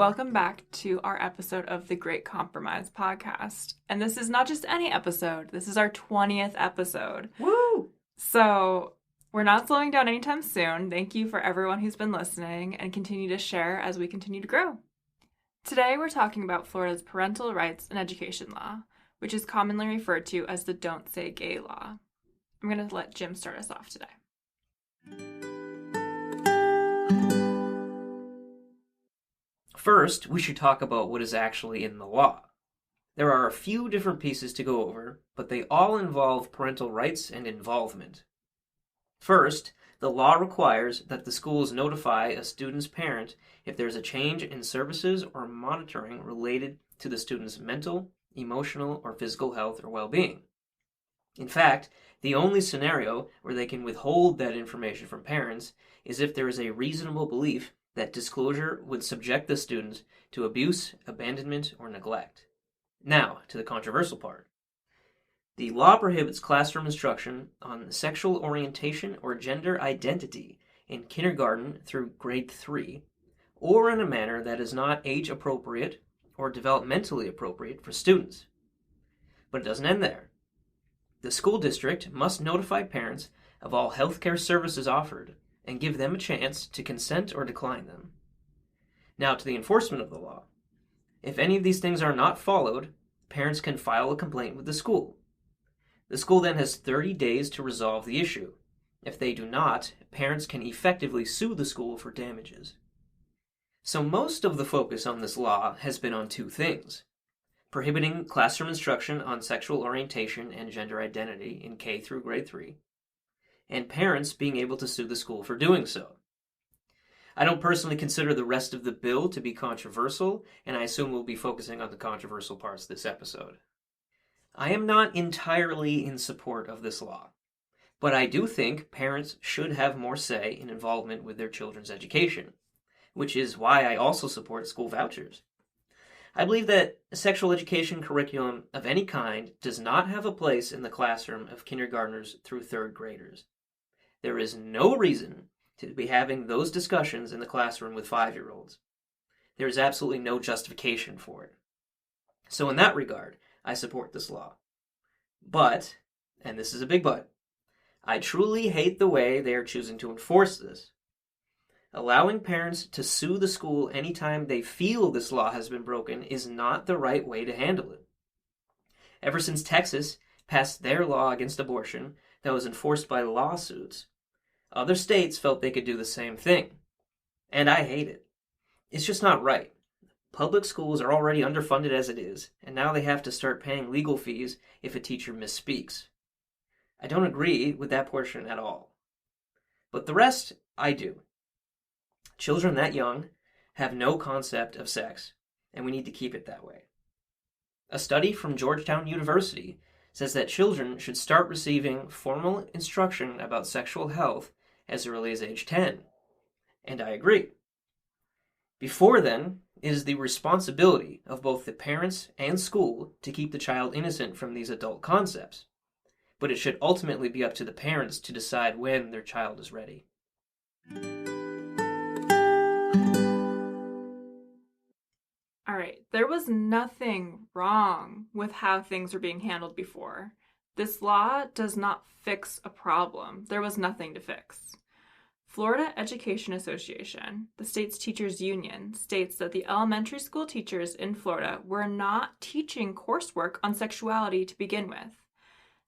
Welcome back to our episode of the Great Compromise podcast. And this is not just any episode, this is our 20th episode. Woo! So we're not slowing down anytime soon. Thank you for everyone who's been listening and continue to share as we continue to grow. Today we're talking about Florida's parental rights and education law, which is commonly referred to as the Don't Say Gay law. I'm going to let Jim start us off today. First, we should talk about what is actually in the law. There are a few different pieces to go over, but they all involve parental rights and involvement. First, the law requires that the schools notify a student's parent if there's a change in services or monitoring related to the student's mental, emotional, or physical health or well-being. In fact, the only scenario where they can withhold that information from parents is if there is a reasonable belief that disclosure would subject the student to abuse, abandonment, or neglect. Now, to the controversial part. The law prohibits classroom instruction on sexual orientation or gender identity in kindergarten through grade 3, or in a manner that is not age-appropriate or developmentally appropriate for students. But it doesn't end there. The school district must notify parents of all healthcare services offered and give them a chance to consent or decline them. Now to the enforcement of the law. If any of these things are not followed, parents can file a complaint with the school. The school then has 30 days to resolve the issue. If they do not, parents can effectively sue the school for damages. So most of the focus on this law has been on two things: prohibiting classroom instruction on sexual orientation and gender identity in K through grade 3, and parents being able to sue the school for doing so. I don't personally consider the rest of the bill to be controversial, and I assume we'll be focusing on the controversial parts this episode. I am not entirely in support of this law, but I do think parents should have more say in involvement with their children's education, which is why I also support school vouchers. I believe that a sexual education curriculum of any kind does not have a place in the classroom of kindergartners through third graders. There is no reason to be having those discussions in the classroom with 5-year-olds. There is absolutely no justification for it. So in that regard, I support this law. But, and this is a big but, I truly hate the way they are choosing to enforce this. Allowing parents to sue the school anytime they feel this law has been broken is not the right way to handle it. Ever since Texas passed their law against abortion that was enforced by lawsuits, other states felt they could do the same thing. And I hate it. It's just not right. Public schools are already underfunded as it is, and now they have to start paying legal fees if a teacher misspeaks. I don't agree with that portion at all. But the rest, I do. Children that young have no concept of sex, and we need to keep it that way. A study from Georgetown University says that children should start receiving formal instruction about sexual health as early as age 10. And I agree. Before then, it is the responsibility of both the parents and school to keep the child innocent from these adult concepts. But it should ultimately be up to the parents to decide when their child is ready. All right, there was nothing wrong with how things were being handled before. This law does not fix a problem. There was nothing to fix. Florida Education Association, the state's teachers union, states that the elementary school teachers in Florida were not teaching coursework on sexuality to begin with.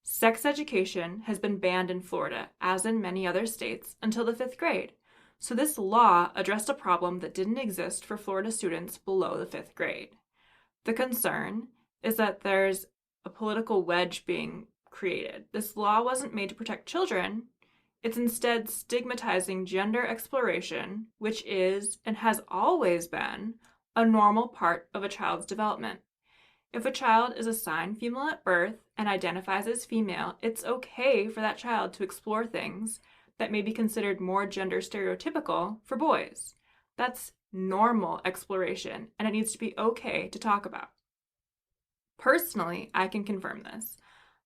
Sex education has been banned in Florida, as in many other states, until the 5th grade. So this law addressed a problem that didn't exist for Florida students below the 5th grade. The concern is that there's a political wedge being created. This law wasn't made to protect children. It's instead stigmatizing gender exploration, which is, and has always been, a normal part of a child's development. If a child is assigned female at birth and identifies as female, it's okay for that child to explore things that may be considered more gender stereotypical for boys. That's normal exploration, and it needs to be okay to talk about. Personally, I can confirm this.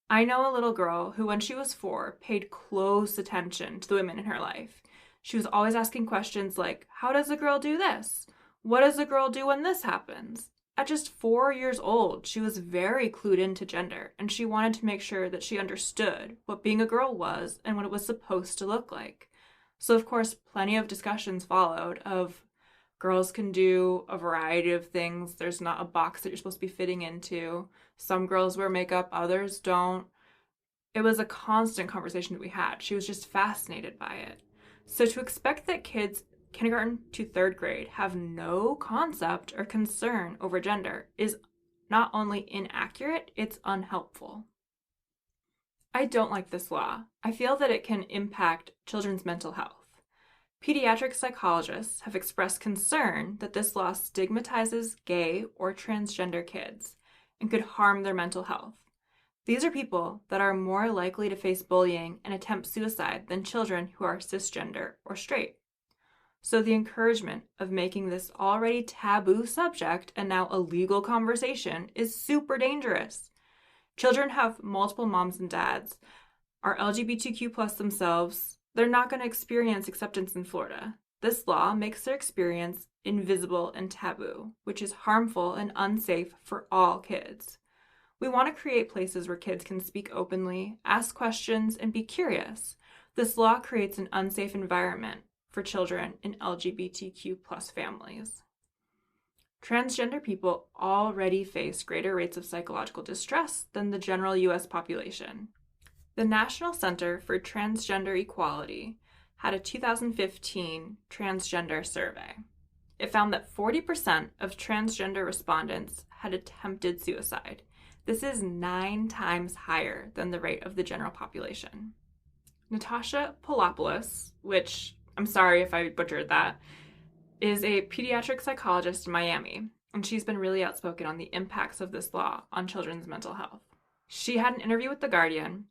I know a little girl who, when she was 4, paid close attention to the women in her life. She was always asking questions like, how does a girl do this? What does a girl do when this happens? At just 4 years old, she was very clued into gender, and she wanted to make sure that she understood what being a girl was and what it was supposed to look like. So, of course, plenty of discussions followed of girls can do a variety of things. There's not a box that you're supposed to be fitting into. Some girls wear makeup, others don't. It was a constant conversation that we had. She was just fascinated by it. So to expect that kids kindergarten to third grade have no concept or concern over gender is not only inaccurate, it's unhelpful. I don't like this law. I feel that it can impact children's mental health. Pediatric psychologists have expressed concern that this law stigmatizes gay or transgender kids and could harm their mental health. These are people that are more likely to face bullying and attempt suicide than children who are cisgender or straight. So the encouragement of making this already taboo subject and now a legal conversation is super dangerous. Children have multiple moms and dads, are LGBTQ plus themselves. They're not going to experience acceptance in Florida. This law makes their experience invisible and taboo, which is harmful and unsafe for all kids. We want to create places where kids can speak openly, ask questions, and be curious. This law creates an unsafe environment for children in LGBTQ plus families. Transgender people already face greater rates of psychological distress than the general US population. The National Center for Transgender Equality had a 2015 transgender survey. It found that 40% of transgender respondents had attempted suicide. This is 9 times higher than the rate of the general population. Natasha Polopoulos, which I'm sorry if I butchered that, is a pediatric psychologist in Miami, and she's been really outspoken on the impacts of this law on children's mental health. She had an interview with The Guardian,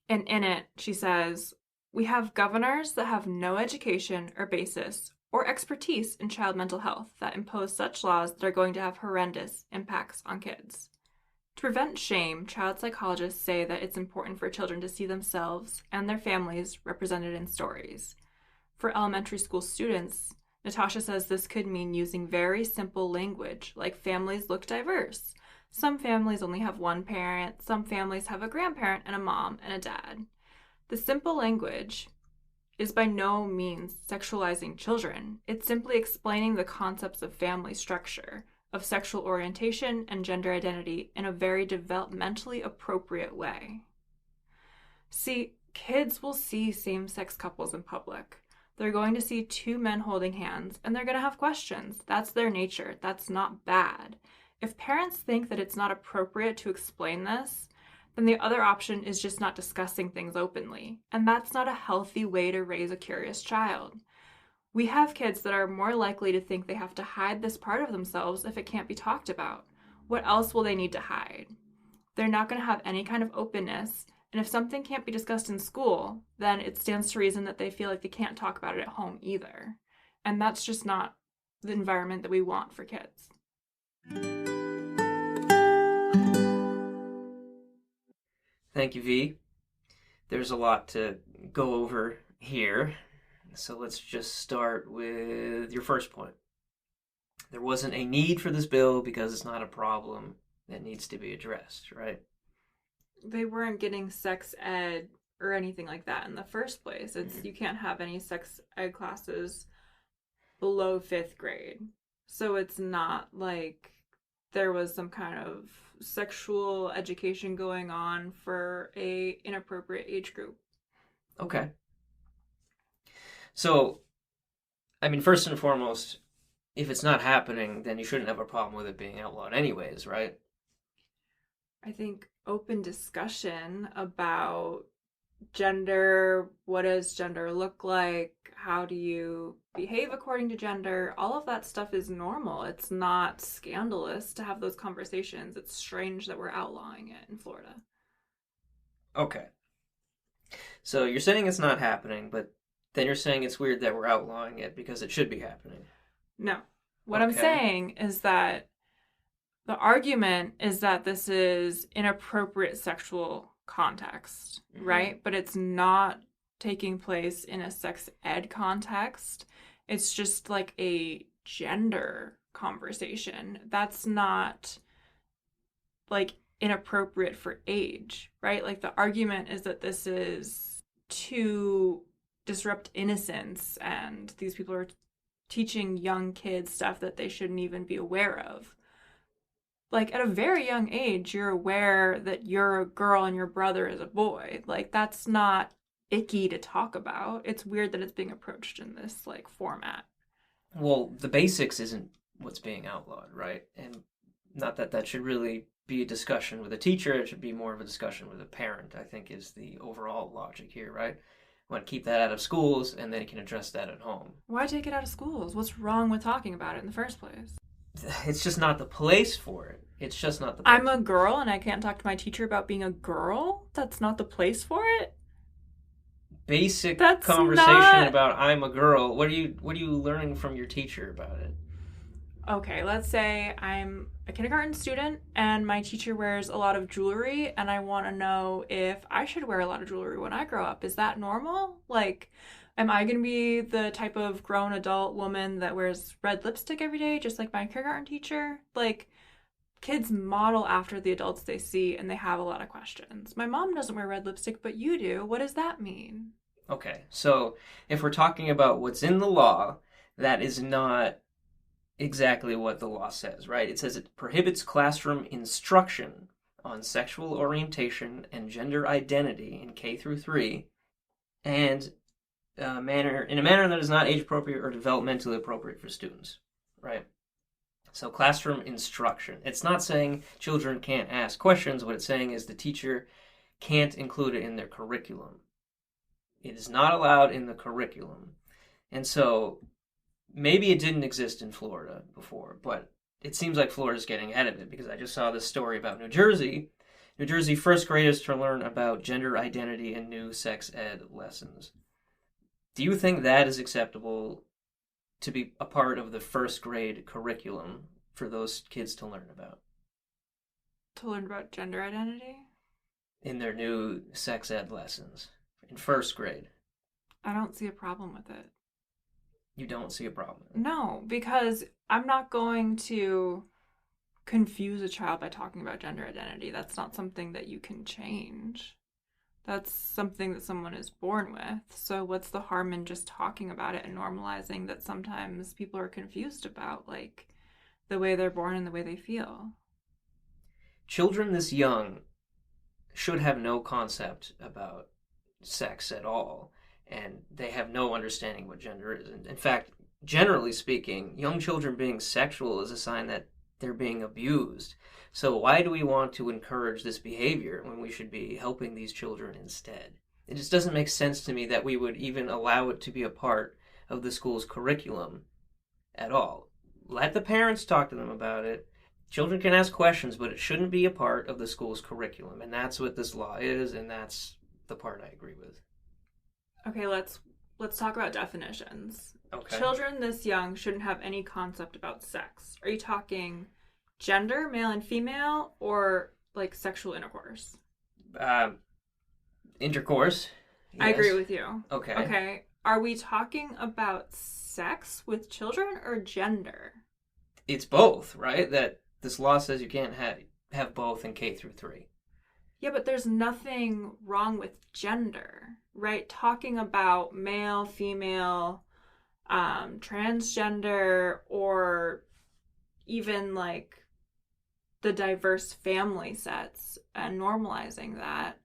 and in it, she says, "We have governors that have no education or basis or expertise in child mental health that impose such laws that are going to have horrendous impacts on kids." To prevent shame, child psychologists say that it's important for children to see themselves and their families represented in stories. For elementary school students, Natasha says this could mean using very simple language, like families look diverse. Some families only have one parent, some families have a grandparent and a mom and a dad. The simple language is by no means sexualizing children. It's simply explaining the concepts of family structure, of sexual orientation and gender identity in a very developmentally appropriate way. See, kids will see same-sex couples in public. They're going to see 2 men holding hands, and they're going to have questions. That's their nature. That's not bad. If parents think that it's not appropriate to explain this, then the other option is just not discussing things openly. And that's not a healthy way to raise a curious child. We have kids that are more likely to think they have to hide this part of themselves if it can't be talked about. What else will they need to hide? They're not going to have any kind of openness, and if something can't be discussed in school, then it stands to reason that they feel like they can't talk about it at home either. And that's just not the environment that we want for kids. Thank you, V. There's a lot to go over here. So let's just start with your first point. There wasn't a need for this bill because it's not a problem that needs to be addressed, right? They weren't getting sex ed or anything like that in the first place. You can't have any sex ed classes below 5th grade. So it's not like there was some kind of sexual education going on for a inappropriate age group. Okay. So, I mean, first and foremost, if it's not happening, then you shouldn't have a problem with it being outlawed anyways, right? I think open discussion about gender, what does gender look like, how do you behave according to gender, all of that stuff is normal. It's not scandalous to have those conversations. It's strange that we're outlawing it in Florida. Okay. So you're saying it's not happening, but then you're saying it's weird that we're outlawing it because it should be happening. No. What I'm saying is that the argument is that this is inappropriate sexual context, right? But it's not taking place in a sex ed context. It's just like a gender conversation. That's not like inappropriate for age, right? Like the argument is that this is to disrupt innocence and these people are teaching young kids stuff that they shouldn't even be aware of. Like at a very young age, you're aware that you're a girl and your brother is a boy. Like that's not icky to talk about. It's weird that it's being approached in this like format. Well, the basics isn't what's being outlawed, right? And not that that should really be a discussion with a teacher, it should be more of a discussion with a parent, I think is the overall logic here, right? Want to keep that out of schools and then you can address that at home. Why take it out of schools? What's wrong with talking about it in the first place? It's just not the place for it. It's just not the I'm place. a girl and I can't talk to my teacher about being a girl? That's not the place for it? Basic That's conversation not. about I'm a girl. What are you learning from your teacher about it? Okay, let's say I'm a kindergarten student and my teacher wears a lot of jewelry and I want to know if I should wear a lot of jewelry when I grow up. Is that normal? Like, am I going to be the type of grown adult woman that wears red lipstick every day, just like my kindergarten teacher? Like, kids model after the adults they see and they have a lot of questions. My mom doesn't wear red lipstick, but you do. What does that mean? Okay, so if we're talking about what's in the law, that is not exactly what the law says, right? It says it prohibits classroom instruction on sexual orientation and gender identity in K through 3 and manner in a manner that is not age appropriate or developmentally appropriate for students, right? So classroom instruction. It's not saying children can't ask questions. What it's saying is the teacher can't include it in their curriculum. It is not allowed in the curriculum. And so maybe it didn't exist in Florida before, but it seems like Florida's getting ahead of it because I just saw this story about New Jersey. New Jersey first graders to learn about gender identity in new sex ed lessons. Do you think that is acceptable to be a part of the first grade curriculum for those kids to learn about To learn about gender identity? in their new sex ed lessons in first grade? I don't see a problem with it. You don't see a problem with it. No, because I'm not going to confuse a child by talking about gender identity. That's not something that you can change. That's something that someone is born with. So, what's the harm in just talking about it and normalizing that sometimes people are confused about, like, the way they're born and the way they feel? Children this young should have no concept about sex at all, and they have no understanding what gender is. And in fact, generally speaking, young children being sexual is a sign that they're being abused. So why do we want to encourage this behavior when we should be helping these children instead? It just doesn't make sense to me that we would even allow it to be a part of the school's curriculum at all. Let the parents talk to them about it. Children can ask questions, but it shouldn't be a part of the school's curriculum. And that's what this law is, and that's the part I agree with. Okay, let's talk about definitions. Okay. Children this young shouldn't have any concept about sex. Are you talking gender, male and female, or like sexual intercourse? Uh, Intercourse. Yes. I agree with you. Okay. Okay. Are we talking about sex with children or gender? It's both, right? That this law says you can't have both in K through 3. Yeah, but there's nothing wrong with gender, right? Talking about male, female, transgender, or even like the diverse family sets and normalizing that.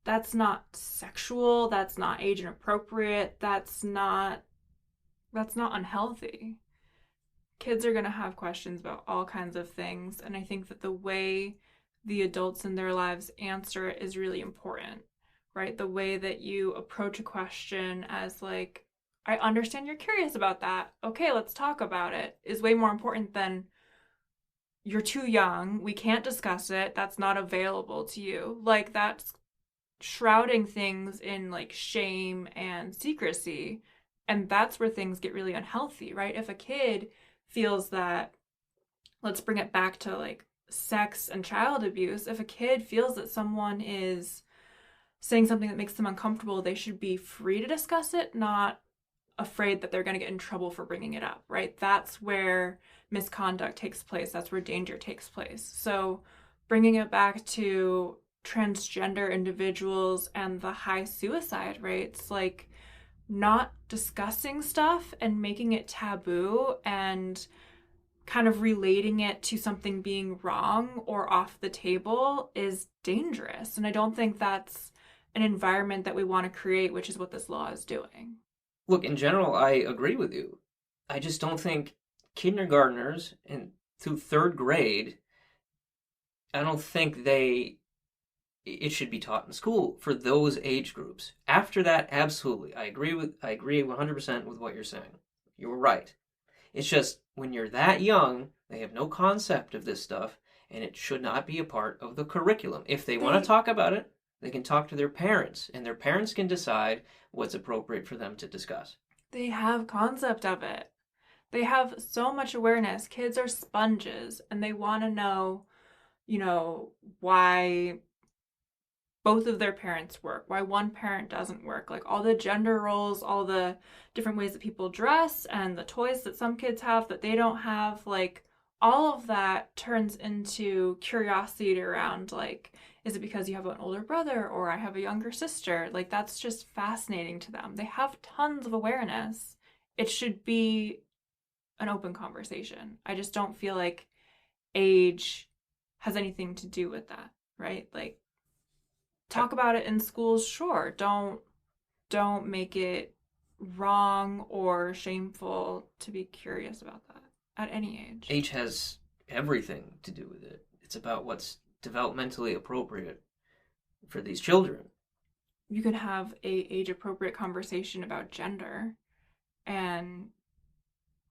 That's not sexual, that's not age inappropriate, that's not unhealthy. Kids are going to have questions about all kinds of things, and I think that the way the adults in their lives answer it is really important, right? The way that you approach a question as like, I understand you're curious about that. Okay, let's talk about it is way more important than you're too young. We can't discuss it. That's not available to you. Like, that's shrouding things in like shame and secrecy. And that's where things get really unhealthy, right? If a kid feels that, let's bring it back to like sex and child abuse. If a kid feels that someone is saying something that makes them uncomfortable, they should be free to discuss it, not afraid that they're going to get in trouble for bringing it up, right? That's where misconduct takes place. That's where danger takes place. So bringing it back to transgender individuals and the high suicide rates, like not discussing stuff and making it taboo and kind of relating it to something being wrong or off the table is dangerous. And I don't think that's an environment that we want to create, which is what this law is doing. Look, in general, I agree with you. I just don't think kindergartners and through third grade, I don't think it should be taught in school for those age groups. After that, absolutely. I agree 100% with what you're saying. You were right. It's just when you're that young, they have no concept of this stuff, and it should not be a part of the curriculum. If they want to They talk about it, they can talk to their parents, and their parents can decide what's appropriate for them to discuss. they have concept of it. They have so much awareness. Kids are sponges and they want to know, why both of their parents work, why one parent doesn't work, like all the gender roles, all the different ways that people dress, and the toys that some kids have that they don't have. Like, all of that turns into curiosity around, like, is it because you have an older brother or I have a younger sister? Like, that's just fascinating to them. They have tons of awareness. It should be an open conversation. I just don't feel like age has anything to do with that, right? Like, talk about it in schools, sure. Don't make it wrong or shameful to be curious about that at any age. Age has everything to do with it. It's about what's developmentally appropriate for these children. You can have a age appropriate conversation about gender, and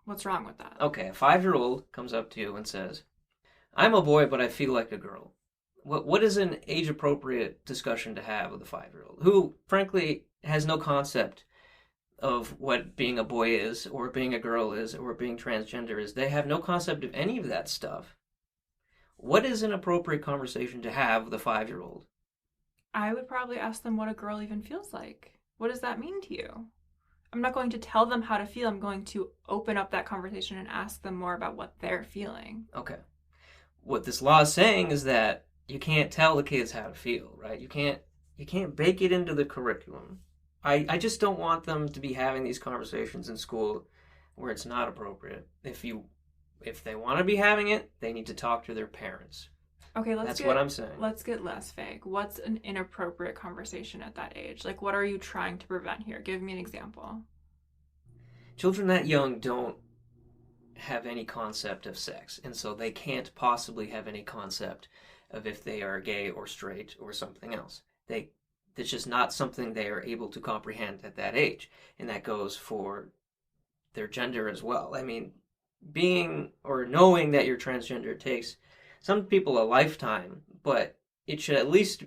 what's wrong with that? Okay, a 5-year-old comes up to you and says, I'm a boy, but I feel like a girl. What is an age appropriate discussion to have with a 5-year-old who, frankly, has no concept of what being a boy is, or being a girl is, or being transgender is? They have no concept of any of that stuff. What is an appropriate conversation to have with a 5-year-old? I would probably ask them what a girl even feels like. What does that mean to you? I'm not going to tell them how to feel. I'm going to open up that conversation and ask them more about what they're feeling. Okay. What this law is saying is that you can't tell the kids how to feel, right? You can't bake it into the curriculum. I just don't want them to be having these conversations in school where it's not appropriate. If they want to be having it, they need to talk to their parents. Okay, That's what I'm saying. let's get less vague. What's an inappropriate conversation at that age? Like, what are you trying to prevent here? Give me an example. Children that young don't have any concept of sex, and so they can't possibly have any concept of if they are gay or straight or something else. It's just not something they are able to comprehend at that age, and that goes for their gender as well. I mean, being or knowing that you're transgender takes some people a lifetime, but it should at least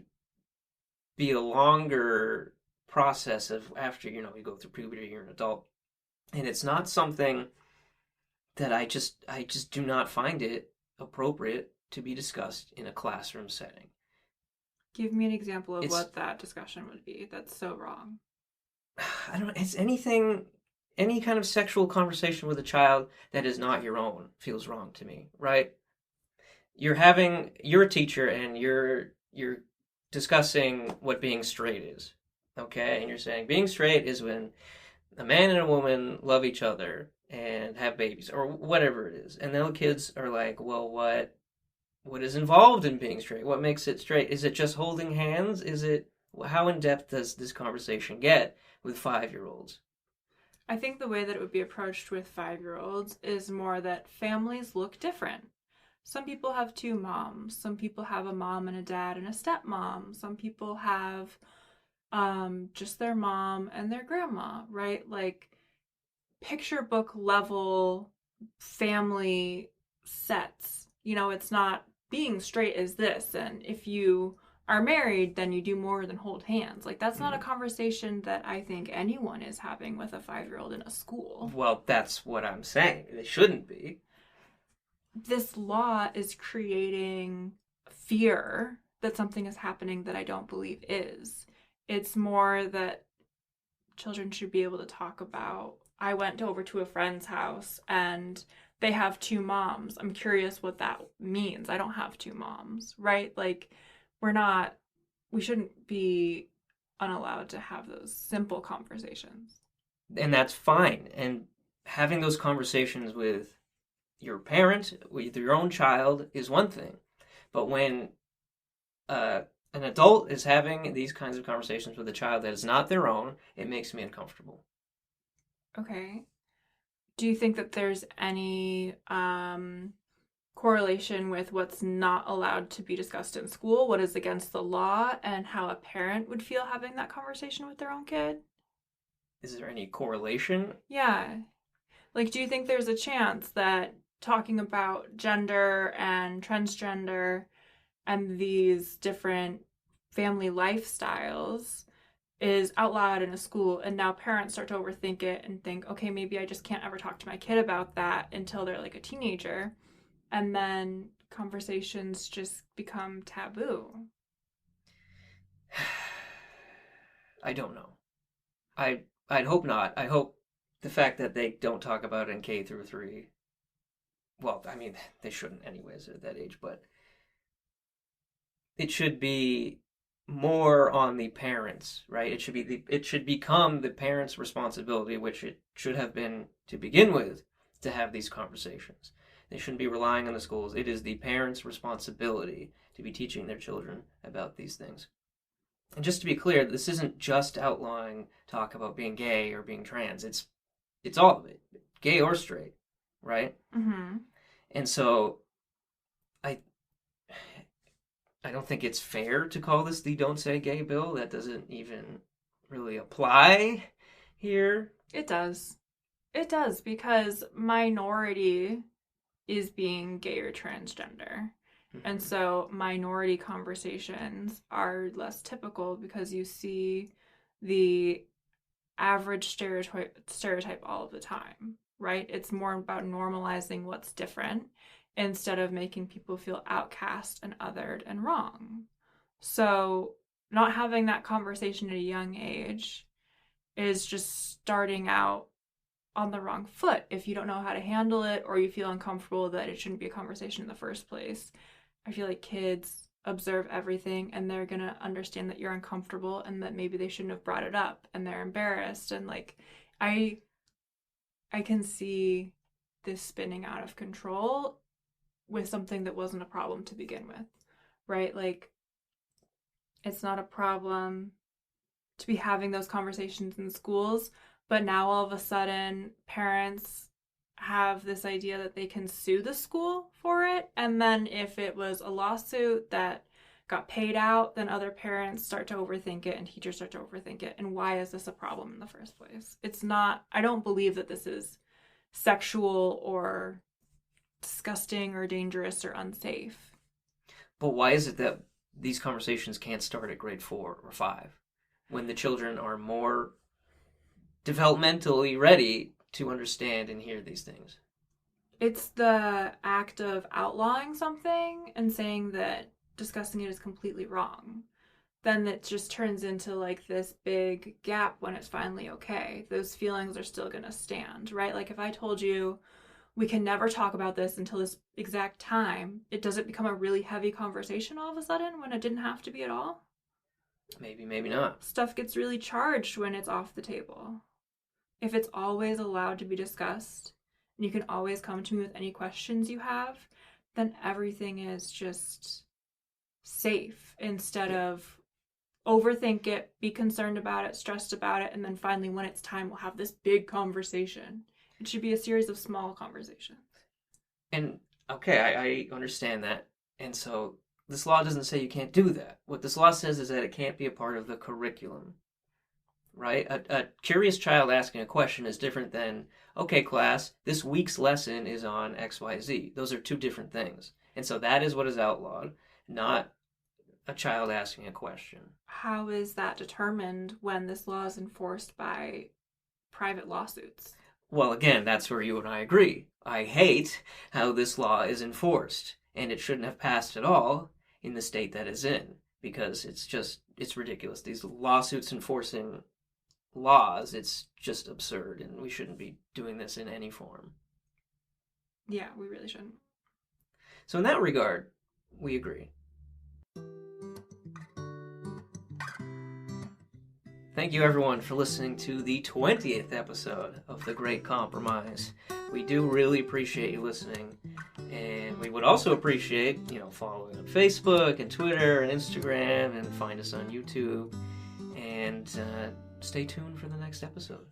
be a longer process of after you go through puberty, you're an adult, and it's not something that I just do not find it appropriate to be discussed in a classroom setting. Give me an example of It's what that discussion would be. That's so wrong. I don't it's anything any kind of sexual conversation with a child that is not your own feels wrong to me, right? You're a teacher and you're discussing what being straight is. Okay? And you're saying being straight is when a man and a woman love each other and have babies or whatever it is. And then the kids are like, "Well, what is involved in being straight? What makes it straight? Is it just holding hands? How in depth does this conversation get with 5-year-olds?" I think the way that it would be approached with 5-year-olds is more that families look different. Some people have two moms. Some people have a mom and a dad and a stepmom. Some people have just their mom and their grandma, right? Like, picture book level family sets. It's not being straight is this, and if you are married, then you do more than hold hands. Like, that's not a conversation that I think anyone is having with a 5-year-old in a school. Well, that's what I'm saying. It shouldn't be. This law is creating fear that something is happening that I don't believe is. It's more that children should be able to talk about I went over to a friend's house and they have two moms. I'm curious what that means. I don't have two moms, right? Like, we're not, we shouldn't be unallowed to have those simple conversations. And that's fine. And having those conversations with your parent, with your own child, is one thing. But when uh, an adult is having these kinds of conversations with a child that is not their own, it makes me uncomfortable. Okay. Do you think that there's any correlation with what's not allowed to be discussed in school, what is against the law, and how a parent would feel having that conversation with their own kid? Is there any correlation? Yeah. Like, do you think there's a chance that talking about gender and transgender and these different family lifestyles is out loud in a school, and now parents start to overthink it and think, okay, maybe I just can't ever talk to my kid about that until they're like a teenager, and then conversations just become taboo? I don't know. I'd hope not. I hope the fact that they don't talk about it in K through 3. Well, I mean, they shouldn't anyways at that age, but it should be more on the parents, right? It should become the parents' responsibility, which it should have been to begin with, to have these conversations. They shouldn't be relying on the schools. It is the parents' responsibility to be teaching their children about these things. And just to be clear, this isn't just outlawing talk about being gay or being trans. It's all of it, gay or straight, right? Mm-hmm. And so I I don't think it's fair to call this the Don't Say Gay bill. That doesn't even really apply here. It does. It does, because minority is being gay or transgender. And Mm-hmm. so minority conversations are less typical because you see the average stereotype all of the time, right? It's more about normalizing what's different instead of making people feel outcast and othered and wrong. So not having that conversation at a young age is just starting out on the wrong foot if you don't know how to handle it or you feel uncomfortable that it shouldn't be a conversation in the first place. I feel like kids observe everything and they're going to understand that you're uncomfortable and that maybe they shouldn't have brought it up and they're embarrassed, and like I I can see this spinning out of control with something that wasn't a problem to begin with. Right? Like, it's not a problem to be having those conversations in schools, but now all of a sudden parents have this idea that they can sue the school for it, and then if it was a lawsuit that got paid out, then other parents start to overthink it and teachers start to overthink it. And why is this a problem in the first place? It's not, I don't believe that this is sexual or disgusting or dangerous or unsafe. But why is it that these conversations can't start at grade 4 or 5 when the children are more developmentally ready to understand and hear these things? It's the act of outlawing something and saying that discussing it is completely wrong. Then it just turns into like this big gap when it's finally okay. Those feelings are still going to stand, right? Like, if I told you we can never talk about this until this exact time, it doesn't become a really heavy conversation all of a sudden when it didn't have to be at all. Maybe, maybe not. Stuff gets really charged when it's off the table. If it's always allowed to be discussed and you can always come to me with any questions you have, then everything is just safe instead Yeah. of overthink it, be concerned about it, stressed about it, and then finally, when it's time, we'll have this big conversation. It should be a series of small conversations. And okay, I understand that. And so this law doesn't say you can't do that. What this law says is that it can't be a part of the curriculum, right? A curious child asking a question is different than, okay, class, this week's lesson is on XYZ. Those are two different things. And so that is what is outlawed, not a child asking a question. How is that determined when this law is enforced by private lawsuits? Well, again, that's where you and I agree. I hate how this law is enforced, and it shouldn't have passed at all in the state that it's in, because it's ridiculous. These lawsuits enforcing laws, it's just absurd, and we shouldn't be doing this in any form. Yeah, we really shouldn't. So in that regard, we agree. Thank you, everyone, for listening to the 20th episode of The Great Compromise. We do really appreciate you listening, and we would also appreciate, following on Facebook and Twitter and Instagram, and find us on YouTube, and stay tuned for the next episode.